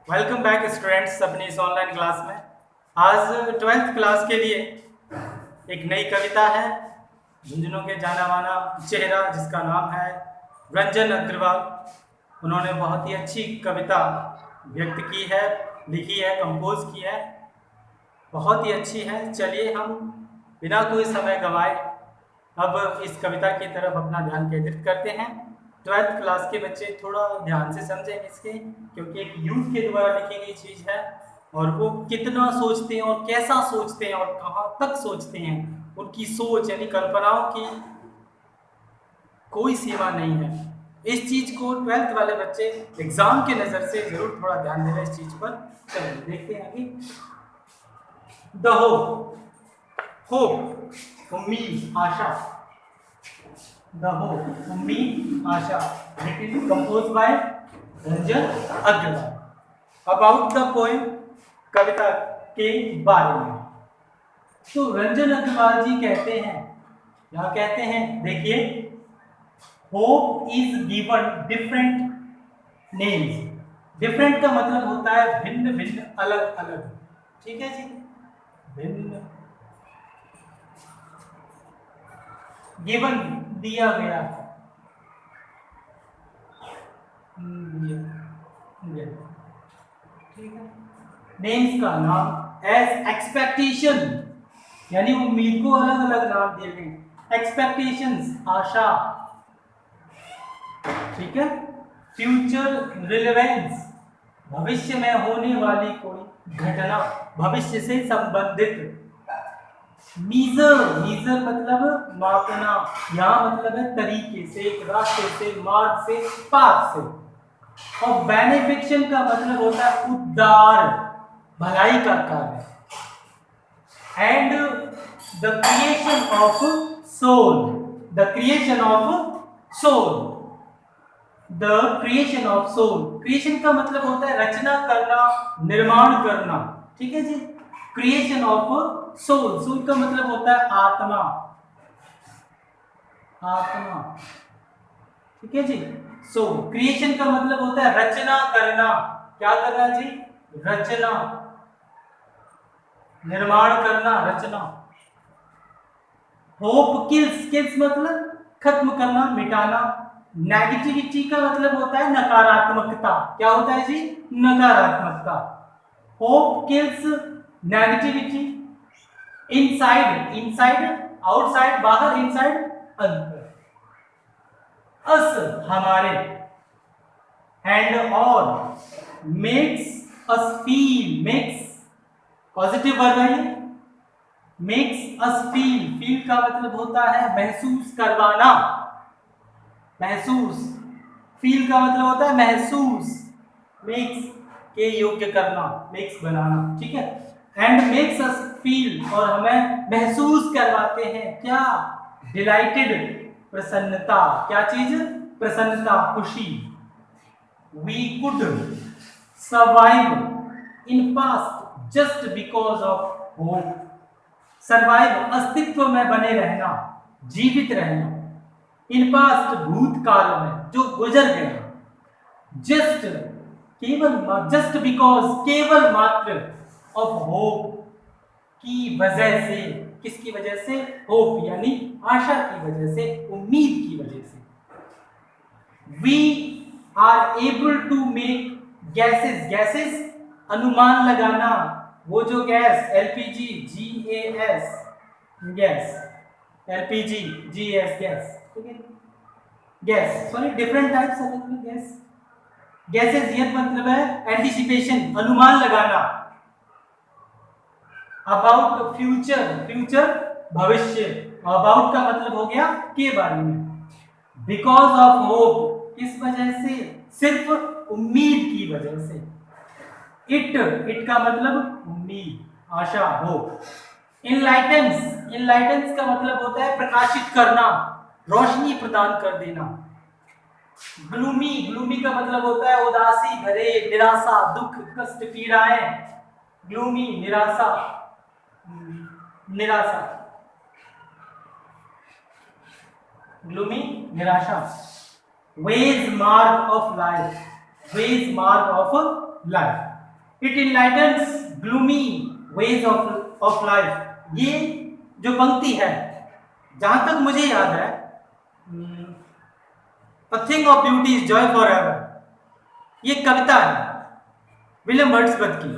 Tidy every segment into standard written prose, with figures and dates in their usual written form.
Welcome back students अपनी इस online class में। आज 12th क्लास के लिए एक नई कविता है झुंझुनू के जाना माना चेहरा जिसका नाम है रंजन अग्रवाल। उन्होंने बहुत ही अच्छी कविता व्यक्त की है, लिखी है, कंपोज की है, बहुत ही अच्छी है। चलिए हम बिना कोई समय गंवाए अब इस कविता की तरफ अपना ध्यान केंद्रित करते हैं। 12th क्लास के बच्चे थोड़ा ध्यान से समझें इसके, क्योंकि एक यूथ के द्वारा लिखी गई चीज़ है और वो कितना सोचते हैं और कैसा सोचते हैं और कहाँ तक सोचते हैं, उनकी सोच यानी कल्पनाओं की कोई सीमा नहीं है। इस चीज़ को 12th वाले बच्चे एग्जाम के नज़र से जरूर थोड़ा ध्यान देना इस चीज़ पर। चलिए देखते हैं आगे। द होप उम्मीद आशा, द होप उम्मीद आशा written composed by Ranjan Agarwal. About the poem कविता के बारे में तो रंजन अग्रवाल जी कहते हैं, क्या कहते हैं देखिए, hope is given different names. Different का मतलब होता है भिन्न भिन्न, अलग अलग, ठीक है जी, भिन्न। गिवन दिया गया, ठीक है। नेम्स का नाम एज एक्सपेक्टेशन, यानी उम्मीद को अलग अलग नाम दिए गए। एक्सपेक्टेशंस आशा, ठीक है। फ्यूचर रिलेवेंस भविष्य में होने वाली कोई घटना, भविष्य से संबंधित। मीजर, मीजर मतलब मापना, यहाँ मतलब है तरीके से, एक रास्ते से, मार्ग से, पाथ से। और बेनिफिक्शन का मतलब होता है उद्धार, भलाई का कार्य। And the creation of soul, the creation of soul, the creation of soul. Creation का मतलब होता है रचना करना, निर्माण करना, ठीक है जी। क्रिएशन ऑफ सोल, सोल का मतलब होता है आत्मा, आत्मा, ठीक है जी। सो क्रिएशन का मतलब होता है रचना करना, क्या करना जी, रचना, निर्माण करना, रचना। होप किल्स, किल्स मतलब खत्म करना, मिटाना। नेगेटिविटी का मतलब होता है नकारात्मकता, क्या होता है जी, नकारात्मकता। Hope kills negativity. Inside, inside outside, बाहर, इनसाइड अंदर। अस हमारे, एंड और makes us feel, makes positive verb है, मेक्स अस फील, फील का मतलब होता है महसूस करवाना, महसूस। फील का मतलब होता है महसूस, मेक्स के योग्य करना, मेक्स बनाना, ठीक है। एंड मेक्स अस फील, और हमें महसूस करवाते हैं क्या, डिलाइटेड, प्रसन्नता, क्या चीज, प्रसन्नता, खुशी। We could survive in past just because of hope. Survive अस्तित्व में बने रहना, जीवित रहना। इन पास्ट भूतकाल में, जो गुजर गया। जस्ट केवल, जस्ट बिकॉज केवल मात्र, ऑफ होप की वजह से, किसकी वजह से, होप यानी आशा की वजह से, उम्मीद की वजह से। We are able to make guesses, guesses अनुमान लगाना, वो जो gas LPG, GAS gas, LPG GS gas, ठीक है। Gas sorry, different types of gas, gases ये मतलब है एंटिसिपेशन, अनुमान लगाना। अबाउट फ्यूचर, फ्यूचर भविष्य, अबाउट का मतलब हो गया के बारे में। बिकॉज ऑफ होप किस वजह से, सिर्फ उम्मीद की वजह से। इट, इट का मतलब उम्मीद, आशा, होप। इनलाइटेंस, इनलाइटेंस का मतलब होता है प्रकाशित करना, रोशनी प्रदान कर देना। ग्लूमी, ग्लूमी का मतलब होता है उदासी भरे, निराशा, दुख, कष्ट, पीड़ाएं। ग्लूमी निराशा, निराशा, ग्लूमी निराशा। Ways mark of life, ways mark of life, it enlightens gloomy ways of life. ये जो पंक्ति है, जहां तक मुझे याद है, A thing of beauty is joy forever, ये कविता है विलियम वर्ड्सवर्थ की।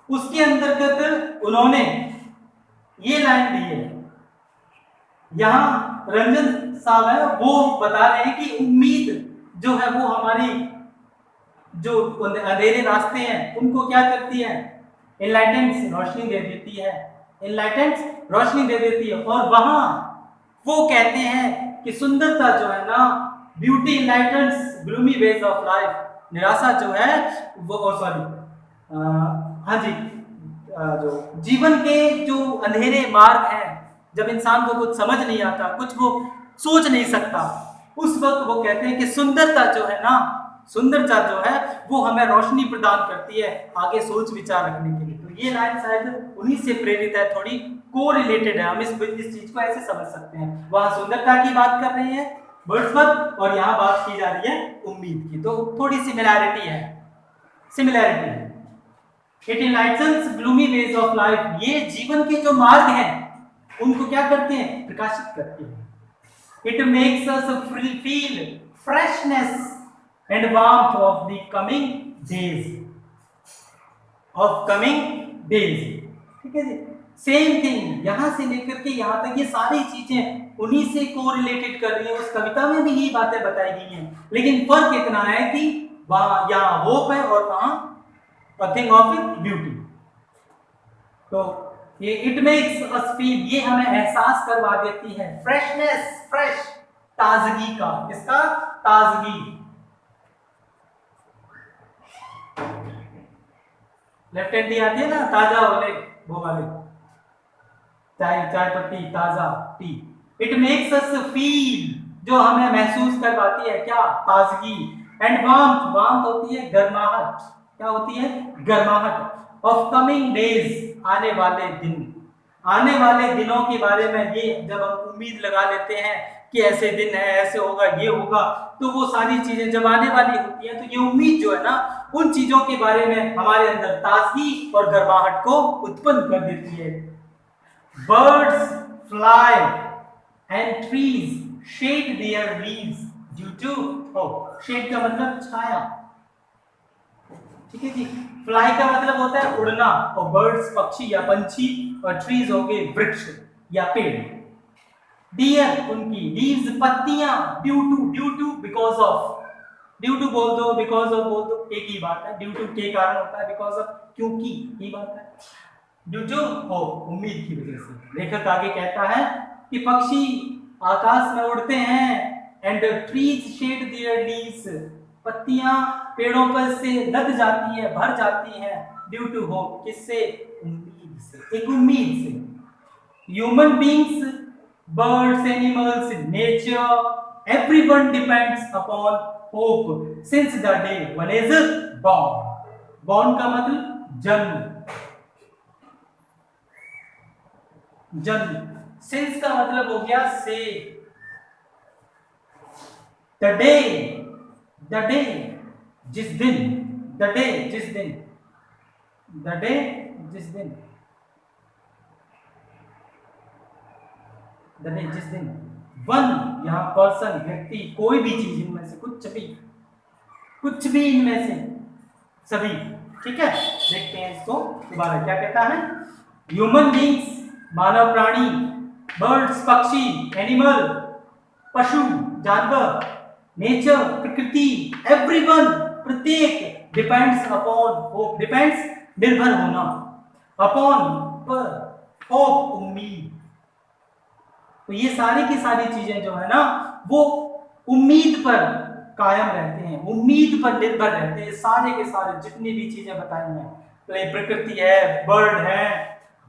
उसके अंतर्गत उन्होंने ये लाइन दी है। यहाँ रंजन साहब है, वो बता रहे हैं कि उम्मीद जो है वो हमारी जो अंधेरे रास्ते हैं उनको क्या करती है, एनलाइटेंस रोशनी दे देती है, एनलाइटेंस रोशनी दे देती है। और वहां वो कहते हैं कि सुंदरता जो है ना, beauty enlightens gloomy ways of life, निराशा जो है वो हाँ जी, जो जीवन के जो अंधेरे मार्ग हैं, जब इंसान को कुछ समझ नहीं आता, कुछ वो सोच नहीं सकता, उस वक्त वो कहते हैं कि सुंदरता जो है ना, सुंदरता जो है वो हमें रोशनी प्रदान करती है आगे सोच विचार रखने के लिए। तो ये लाइन शायद उन्हीं से प्रेरित है, थोड़ी को रिलेटेड है, हम इस चीज को ऐसे समझ सकते हैं। वहां सुंदरता की बात कर रहे हैं वर्ड्सवर्थ और यहाँ बात की जा रही है उम्मीद की, तो थोड़ी सिमिलैरिटी है, सिमिलैरिटी है। It enlightens gloomy ways of life, ये जीवन के जो मार्ग हैं उनको क्या करते हैं, प्रकाशित करते हैं। It makes us feel freshness and warmth of the coming days, of coming days. ठीक है जी, सेम थिंग यहां से लेकर के यहां तक ये सारी चीजें उन्हीं से कोरिलेटेड कर रही है। उस कविता में भी यही बातें बताई गई हैं, लेकिन फर्क इतना है कि वहां यहाँ होप है और वहां a thing of beauty। तो ये इट मेक्स अस फील, ये हमें एहसास करवा देती है फ्रेशनेस, फ्रेश, ताजगी का, इसका ताजगी। लेफ्ट हैंड टी आती है ना, ताजा वाले, वो वाले चाय पत्ती, ताजा T. It makes us feel, जो हमें महसूस करवाती है क्या, ताजगी। एंड वार्मथ, वार्मथ होती है गर्माहट, क्या होती है, गर्माहट। ऑफ कमिंग डेज, आने वाले दिन, आने वाले दिनों के बारे में ये जब हम उम्मीद लगा लेते हैं कि ऐसे दिन है, ऐसे होगा, ये होगा, तो वो सारी चीजें जब आने वाली होती हैं तो ये उम्मीद जो है ना, उन चीजों के बारे में हमारे अंदर ताजगी और गर्माहट को उत्पन्न कर देती है। Birds fly and trees shed their leaves due to hope. Shed का मतलब छाया, ठीक है जी। फ्लाई का मतलब होता है उड़ना, और बर्ड्स पक्षी या पंछी, और ट्रीज हो गए वृक्ष या पेड़। डियर उनकी, लीव्स पत्तियां, due to because of, due to बोल दो, बिकॉज ऑफ बोल दो, एक ही बात है। ड्यू टू के कारण होता है, बिकॉज ऑफ क्योंकि, ये बात है। ड्यू टू हो, उम्मीद की वजह से। लेखक आगे कहता है कि पक्षी आकाश में उड़ते हैं, and trees shed their leaves, पत्तियां पेड़ों पर से लग जाती है, भर जाती हैं, ड्यू टू होप, किससे, उम्मीद से, एक उम्मीद से। Human beings, birds, animals, nature, everyone depends upon hope since the day one is born. Born का मतलब जन्म, जन्म। सिंस का मतलब हो गया से। द डे जिस दिन, द डे जिस दिन, द डे जिस दिन, द डे जिस दिन। वन यहाँ पर्सन, व्यक्ति, कोई भी चीज, इनमें से कुछ भी इनमें से सभी। ठीक है, देखते हैं इसको दोबारा क्या कहता है। ह्यूमन बीइंग्स, मानव प्राणी, बर्ड्स पक्षी, एनिमल पशु जानवर, नेचर प्रकृति, एवरीवन प्रत्येक, डिपेंड्स अपॉन होप, डिपेंड्स निर्भर होना, अपॉन पर, होप उम्मीद। तो ये सारी की सारी चीजें जो है ना वो उम्मीद पर कायम रहते हैं, उम्मीद पर निर्भर रहते हैं। सारे के सारे जितनी भी चीजें बताई हैं, तो प्रकृति है, बर्ड है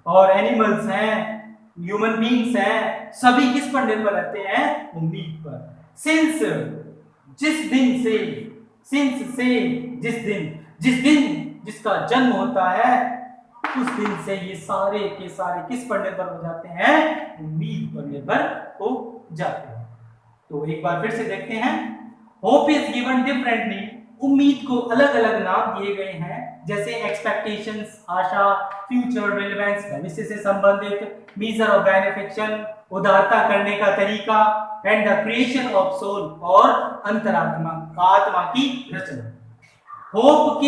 और एनिमल्स हैं, ह्यूमन बीइंग्स हैं, सभी किस पर निर्भर रहते हैं, उम्मीद पर। सिंस जिस दिन से, सिंस से जिस दिन जिसका जन्म होता है, उस दिन से ये सारे के सारे किस पर निर्भर हो जाते हैं, उम्मीद पर निर्भर हो जाते हैं। तो एक बार फिर से देखते हैं। होप इज गिवन डिफरेंटली उम्मीद को अलग अलग नाम दिए गए हैं, जैसे एक्सपेक्टेशंस आशा, फ्यूचर रिलेवेंस भविष्य से संबंधित, मीजर ऑफ बेनिफिक्शन उदारता करने का तरीका, and the creation of soul और अंतरात्मा आत्मा की रचना। होप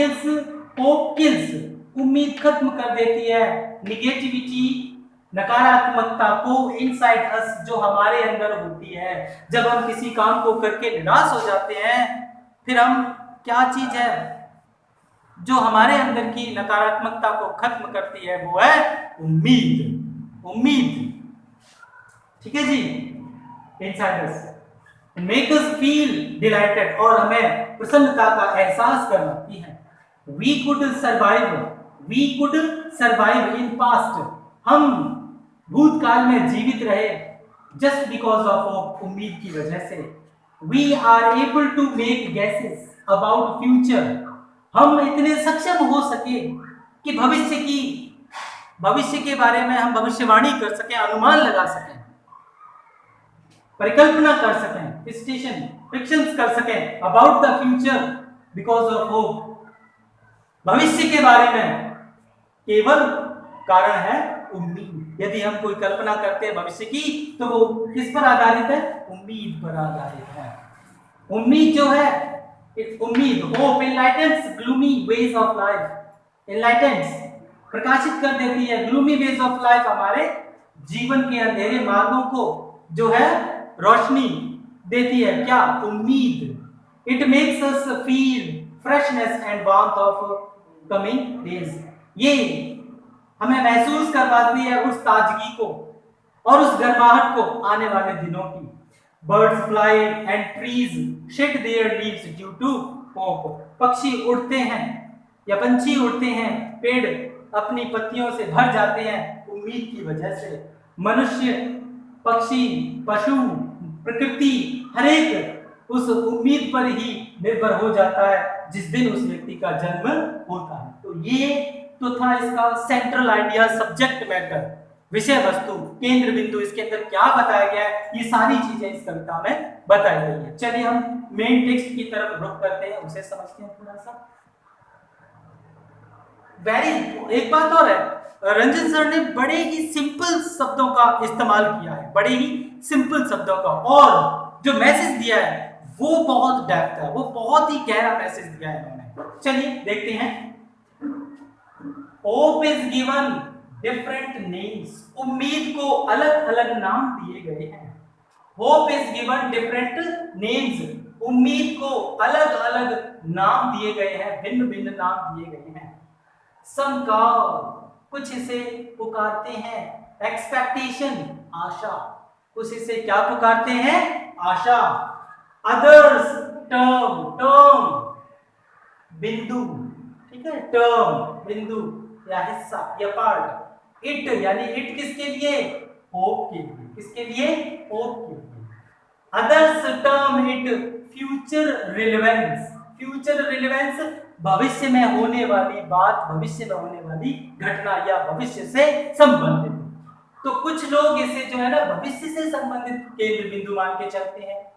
किल्स उम्मीद खत्म कर देती है, निगेटिविटी नकारात्मकता को इनसाइड अस जो हमारे अंदर होती है। जब हम किसी काम को करके निराश हो जाते हैं, फिर हम क्या चीज है जो हमारे अंदर की नकारात्मकता को खत्म करती है, वो है उम्मीद। ठीक है जी, inside us make us feel delighted और हमें प्रसन्नता का एहसास करवाती है। We could survive in past हम भूतकाल में जीवित रहे जस्ट बिकॉज ऑफ होप उम्मीद की वजह से। We are able to make guesses about future हम इतने सक्षम हो सके कि भविष्य के बारे में हम भविष्यवाणी कर सकें, अनुमान लगा सकें, परिकल्पना कर सकें, प्रिडिक्शंस कर सकें about the future because of hope. भविष्य के बारे में केवल कारण है उम्मीद। यदि हम कोई कल्पना करते हैं भविष्य की तो वो किस पर आधारित है? उम्मीद पर आधारित है। उम्मीद जो है, hope enlightens gloomy ways of life. Enlightens प्रकाशित कर देती है, ग्लूमी वेज ऑफ लाइफ हमारे जीवन के अंधेरे मार्गों को जो है रोशनी देती है। क्या? उम्मीद। It makes us feel freshness and warmth of coming days. ये हमें महसूस करवाती है उस ताजगी को और उस गर्माहट को आने वाले दिनों की। Birds fly and trees shed their leaves due to hope. पक्षी उड़ते हैं या पंछी उड़ते हैं, पेड़ अपनी पत्तियों से भर जाते हैं उम्मीद की वजह से। मनुष्य, पक्षी, पशु, प्रकृति हर एक उस उम्मीद पर ही निर्भर हो जाता है जिस दिन उस व्यक्ति का जन्म होता है। तो ये तो था इसका सेंट्रल आइडिया, सब्जेक्ट मैटर, विषय वस्तु, केंद्र बिंदु, इसके अंदर क्या बताया गया है, ये सारी चीजें इस कविता में बताई गई है। चलिए हम मेन टेक्स्ट की तरफ रुख करते हैं, उसे समझते हैं थोड़ा सा। एक बात और है, रंजन सर ने बड़े ही सिंपल शब्दों का इस्तेमाल किया है, बड़े ही सिंपल शब्दों का, और जो मैसेज दिया है वो बहुत डेप्थ है, वो बहुत ही गहरा मैसेज दिया है उन्होंने। चलिए देखते हैं। Hope is given different names. उम्मीद को अलग अलग नाम दिए गए हैं। Hope is given different names. उम्मीद को अलग अलग नाम दिए गए हैं, भिन्न भिन्न नाम दिए गए हैं। सम कॉल, कुछ इसे पुकारते हैं एक्सपेक्टेशन, आशा। कुछ इसे क्या पुकारते हैं? आशा। अदर्स टर्म, बिंदु, ठीक है, टर्म बिंदु या हिस्सा या पार्ट। इट यानी इट किसके लिए? होप के लिए। किसके लिए? होप के लिए। Others term it future relevance. Future relevance भविष्य में होने वाली बात, भविष्य में होने वाली घटना या भविष्य से संबंधित। तो कुछ लोग इसे जो है ना भविष्य से संबंधित केंद्र बिंदु मान के चलते हैं।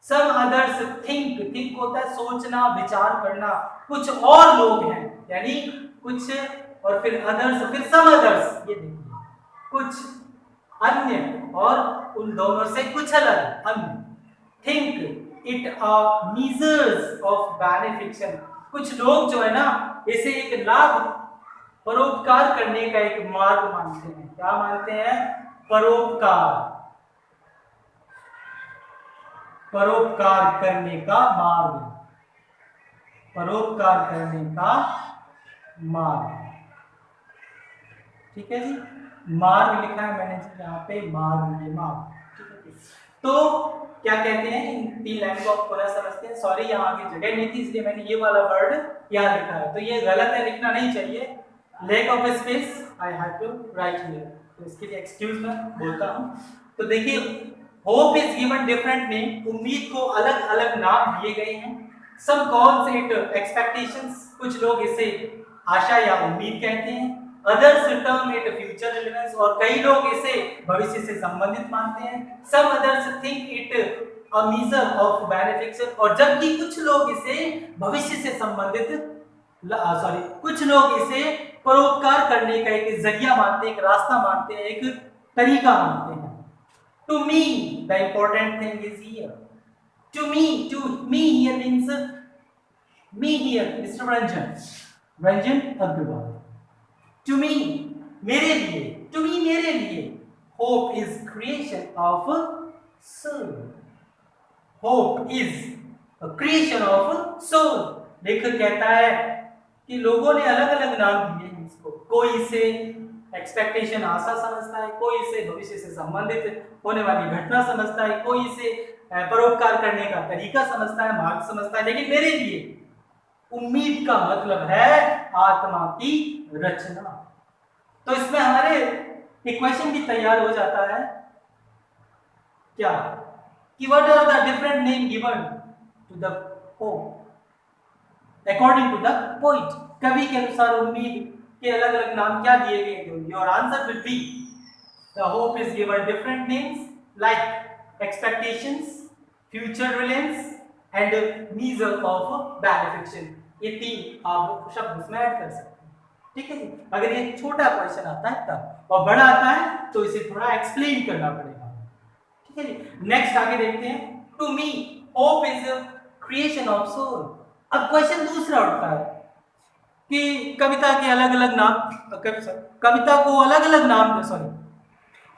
सम अदर्स थिंक होता है सोचना, विचार करना। कुछ और लोग हैं, यानी कुछ और फिर अदर्स, फिर सम अदर्स, ये देखिए कुछ अन्य और उन दोनों से कुछ अलग अन्य। Think it a measures of benefaction. कुछ लोग जो है ना इसे एक लाभ, परोपकार करने का एक मार्ग मानते हैं। क्या मानते हैं? परोपकार करने का मार्ग, परोपकार करने का मार्ग। ठीक है जी, मार्ग लिखा है मैंने जी यहाँ पे, मार्ग, ये मार्ग। ठीक है, तो क्या कहते हैं, इन तीन लाइन को आप पुनः समझते हैं। सॉरी यहाँ आगे जगह नहीं थी इसलिए मैंने ये वाला वर्ड यहाँ लिखा है, तो ये गलत है, लिखना नहीं चाहिए। Lack of space, I have to write here, तो इसके लिए एक्सक्यूज मैं बोलता हूँ। तो देखिए, hope is given different name. उम्मीद को अलग अलग नाम दिए गए हैं। Some calls it expectations. कुछ लोग इसे आशा या उम्मीद कहते हैं। Others term it future relevance, और कई लोग इसे भविष्य से संबंधित मानते हैं। Some others think it a measure of benefaction, और जबकि कुछ लोग इसे भविष्य से संबंधित कुछ लोग इसे परोपकार करने का एक जरिया मानते हैं, एक रास्ता मानते हैं, एक तरीका मानते हैं। To me the important thing is here, to me here means me here mister Ranjan Agarwal. To me मेरे लिए, टू मी मेरे लिए hope is creation of soul, hope is creation of soul. लेखक कहता है कि लोगों ने अलग अलग नाम दिए हैं इसको, कोई इसे एक्सपेक्टेशन आशा समझता है, कोई इसे भविष्य से संबंधित होने वाली घटना समझता है, कोई इसे परोपकार करने का तरीका समझता है, मार्ग समझता है, लेकिन मेरे लिए उम्मीद का मतलब है आत्मा की रचना। तो इसमें हमारे इक्वेशन भी तैयार हो जाता है क्या, कि what are the different name given to the hope according to the poet. कवि के अनुसार उम्मीद के अलग अलग नाम क्या दिए गए? Your answer will be the hope is given different names like expectations, future reliance and measure of benefaction. ये तीन आप शब्द उसमें ऐड कर सकते हैं, ठीक है जी। अगर ये छोटा क्वेश्चन आता है तब, और बड़ा आता है तो इसे थोड़ा एक्सप्लेन करना पड़ेगा, ठीक है जी। नेक्स्ट आगे देखते हैं, to me hope is creation of soul. अब क्वेश्चन दूसरा उठता है कि कविता के अलग अलग नाम, कविता को अलग अलग नाम,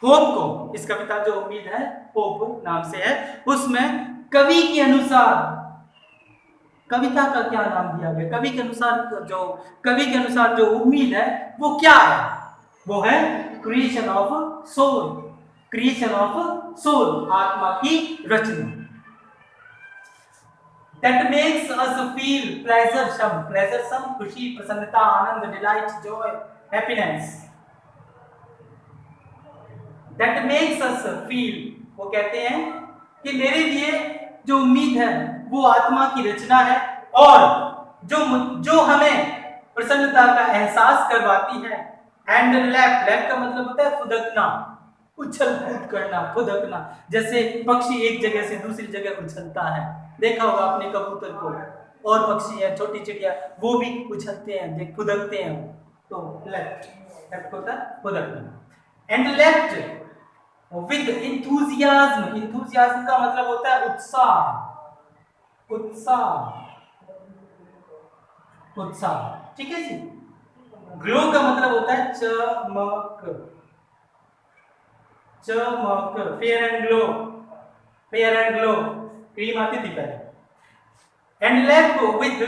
होप को, इस कविता जो उम्मीद है होप नाम से है, उसमें कवि के अनुसार कविता का क्या नाम दिया गया? कवि के अनुसार जो उम्मीद है वो क्या है? वो है creation of soul, creation of soul, आत्मा की रचना। That makes us feel pleasure, सम खुशी, प्रसन्नता, आनंद, delight, joy, happiness. That makes us feel, वो कहते हैं कि मेरे लिए जो उम्मीद है वो आत्मा की रचना है, और जो हमें प्रसन्नता का एहसास करवाती है। एंड लैप का मतलब होता है फुदकना, उछल कूद करना, फुदकना, जैसे पक्षी एक जगह से दूसरी जगह उछलता है, देखा होगा आपने कबूतर को, और पक्षी है, छोटी चिड़िया, वो भी उछलते हैं, फुदकते हैं, तो लेफ्ट होता है फुदकना। And left with enthusiasm, enthusiasm का मतलब होता है उत्साह, उत्साह, ठीक है जी। ग्लो का मतलब होता है चमक, फेयर एंड ग्लो, क्रीम आती थी पहले। And left with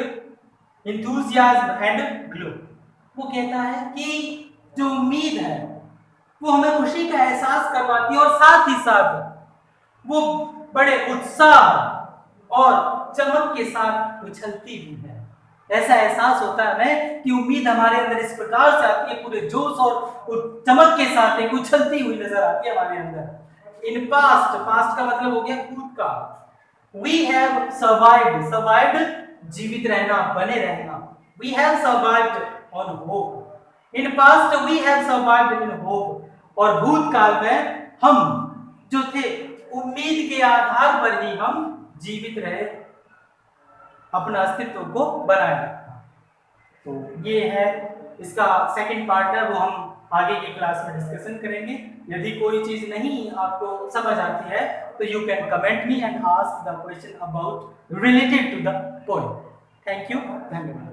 enthusiasm and glow, वो कहता है कि जो उम्मीद है वो हमें खुशी का एहसास करवाती है, और साथ ही साथ वो बड़े उत्साह और चमक के साथ उछलती भी है। ऐसा एहसास होता है हमें कि उम्मीद हमारे अंदर इस प्रकार से आती है, पूरे जोश और चमक के साथ एक उछलती हुई नजर आती है हमारे अंदर। इन पास्ट का मतलब हो गया भूतकाल। वी हैव सर्वाइव्ड, जीवित रहना, बने रहना। We have survived on hope. In past we have survived in hope, और भूतकाल में हम जो थे उम्मीद के आधार पर ही हम जीवित रहे, अपना अस्तित्व को बनाए रखा। तो ये है इसका सेकंड पार्ट है, वो हम आगे की क्लास में डिस्कशन करेंगे। यदि कोई चीज नहीं आपको समझ आती है तो you can comment me and ask the question about related to the point. Thank you, धन्यवाद।